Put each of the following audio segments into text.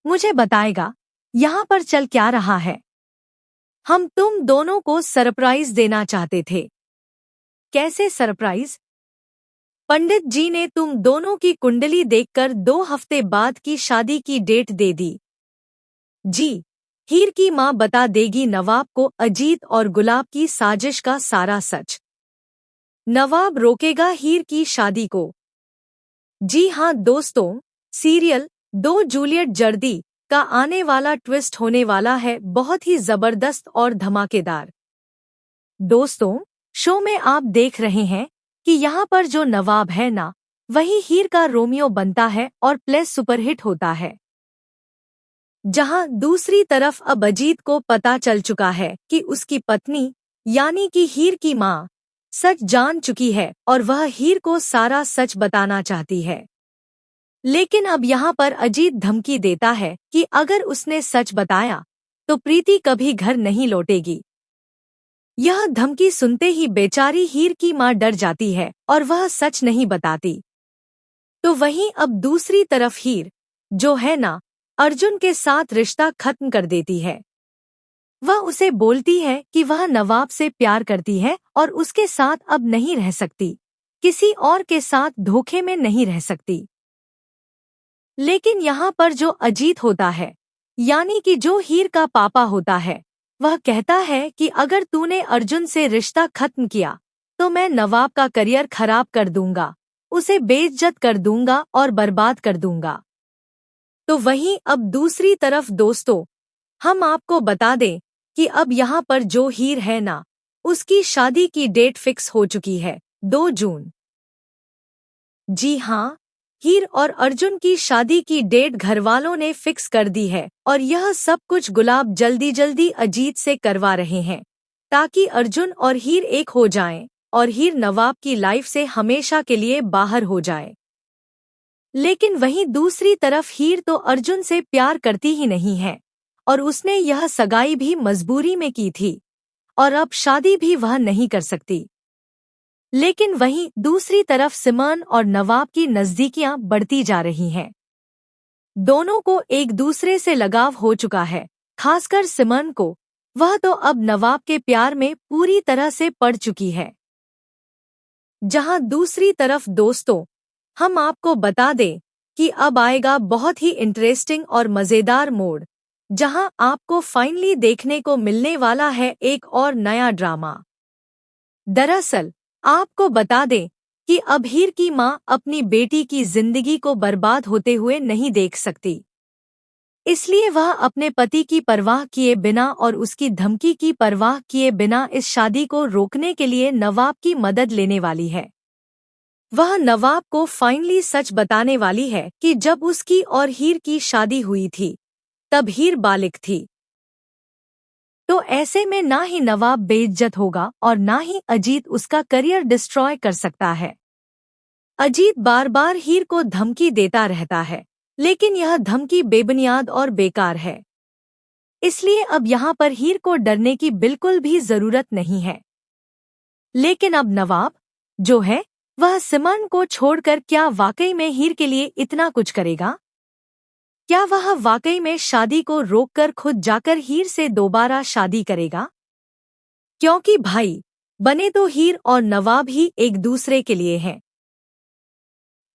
मुझे बताएगा यहाँ पर चल क्या रहा है। हम तुम दोनों को सरप्राइज देना चाहते थे। कैसे सरप्राइज? पंडित जी ने तुम दोनों की कुंडली देखकर 2 हफ्ते बाद की शादी की डेट दे दी। जी, हीर की माँ बता देगी नवाब को अजीत और गुलाब की साजिश का सारा सच। नवाब रोकेगा हीर की शादी को। जी हाँ दोस्तों, सीरियल 2 जूलियट जल्दी का आने वाला ट्विस्ट होने वाला है बहुत ही जबरदस्त और धमाकेदार। दोस्तों, शो में आप देख रहे हैं कि यहाँ पर जो नवाब है ना, वही हीर का रोमियो बनता है और प्ले सुपरहिट होता है। जहाँ दूसरी तरफ अब अजीत को पता चल चुका है कि उसकी पत्नी यानी कि हीर की माँ सच जान चुकी है और वह हीर को सारा सच बताना चाहती है। लेकिन अब यहाँ पर अजीत धमकी देता है कि अगर उसने सच बताया तो प्रीति कभी घर नहीं लौटेगी। यह धमकी सुनते ही बेचारी हीर की माँ डर जाती है और वह सच नहीं बताती। तो वहीं अब दूसरी तरफ हीर जो है ना, अर्जुन के साथ रिश्ता खत्म कर देती है। वह उसे बोलती है कि वह नवाब से प्यार करती है और उसके साथ अब नहीं रह सकती, किसी और के साथ धोखे में नहीं रह सकती। लेकिन यहाँ पर जो अजीत होता है, यानी कि जो हीर का पापा होता है, वह कहता है कि अगर तूने अर्जुन से रिश्ता खत्म किया तो मैं नवाब का करियर खराब कर दूंगा, उसे बेइज्जत कर दूंगा और बर्बाद कर दूंगा। तो वहीं अब दूसरी तरफ दोस्तों, हम आपको बता दें कि अब यहाँ पर जो हीर है ना, उसकी शादी की डेट फिक्स हो चुकी है 2 जून। जी हाँ, हीर और अर्जुन की शादी की डेट घरवालों ने फिक्स कर दी है और यह सब कुछ गुलाब जल्दी जल्दी अजीत से करवा रहे हैं ताकि अर्जुन और हीर एक हो जाएं और हीर नवाब की लाइफ से हमेशा के लिए बाहर हो जाए। लेकिन वहीं दूसरी तरफ हीर तो अर्जुन से प्यार करती ही नहीं है और उसने यह सगाई भी मजबूरी में की थी और अब शादी भी वह नहीं कर सकती। लेकिन वहीं दूसरी तरफ सिमरन और नवाब की नजदीकियां बढ़ती जा रही हैं। दोनों को एक दूसरे से लगाव हो चुका है, खासकर सिमरन को। वह तो अब नवाब के प्यार में पूरी तरह से पड़ चुकी है। जहां दूसरी तरफ दोस्तों, हम आपको बता दें कि अब आएगा बहुत ही इंटरेस्टिंग और मजेदार मोड, जहां आपको फाइनली देखने को मिलने वाला है एक और नया ड्रामा। दरअसल आपको बता दें कि अब हीर की माँ अपनी बेटी की जिंदगी को बर्बाद होते हुए नहीं देख सकती, इसलिए वह अपने पति की परवाह किए बिना और उसकी धमकी की परवाह किए बिना इस शादी को रोकने के लिए नवाब की मदद लेने वाली है। वह नवाब को फाइनली सच बताने वाली है कि जब उसकी और हीर की शादी हुई थी तब हीर बालिग थी। तो ऐसे में ना ही नवाब बेइज्जत होगा और ना ही अजीत उसका करियर डिस्ट्रॉय कर सकता है। अजीत बार बार हीर को धमकी देता रहता है, लेकिन यह धमकी बेबुनियाद और बेकार है। इसलिए अब यहाँ पर हीर को डरने की बिल्कुल भी जरूरत नहीं है। लेकिन अब नवाब जो है, वह सिमरन को छोड़कर क्या वाकई में हीर के लिए इतना कुछ करेगा? क्या वह वाकई में शादी को रोककर खुद जाकर हीर से दोबारा शादी करेगा? क्योंकि भाई बने तो हीर और नवाब ही एक दूसरे के लिए हैं।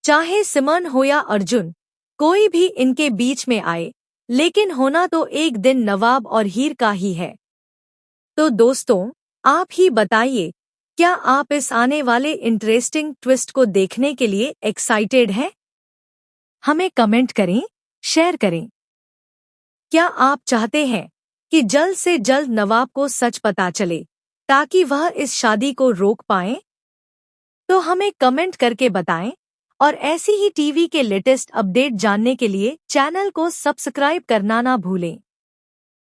चाहे सिमरन हो या अर्जुन, कोई भी इनके बीच में आए, लेकिन होना तो एक दिन नवाब और हीर का ही है। तो दोस्तों, आप ही बताइए, क्या आप इस आने वाले इंटरेस्टिंग ट्विस्ट को देखने के लिए एक्साइटेड हैं? हमें कमेंट करें, शेयर करें। क्या आप चाहते हैं कि जल्द से जल्द नवाब को सच पता चले ताकि वह इस शादी को रोक पाएं? तो हमें कमेंट करके बताएं और ऐसी ही टीवी के लेटेस्ट अपडेट जानने के लिए चैनल को सब्सक्राइब करना ना भूलें।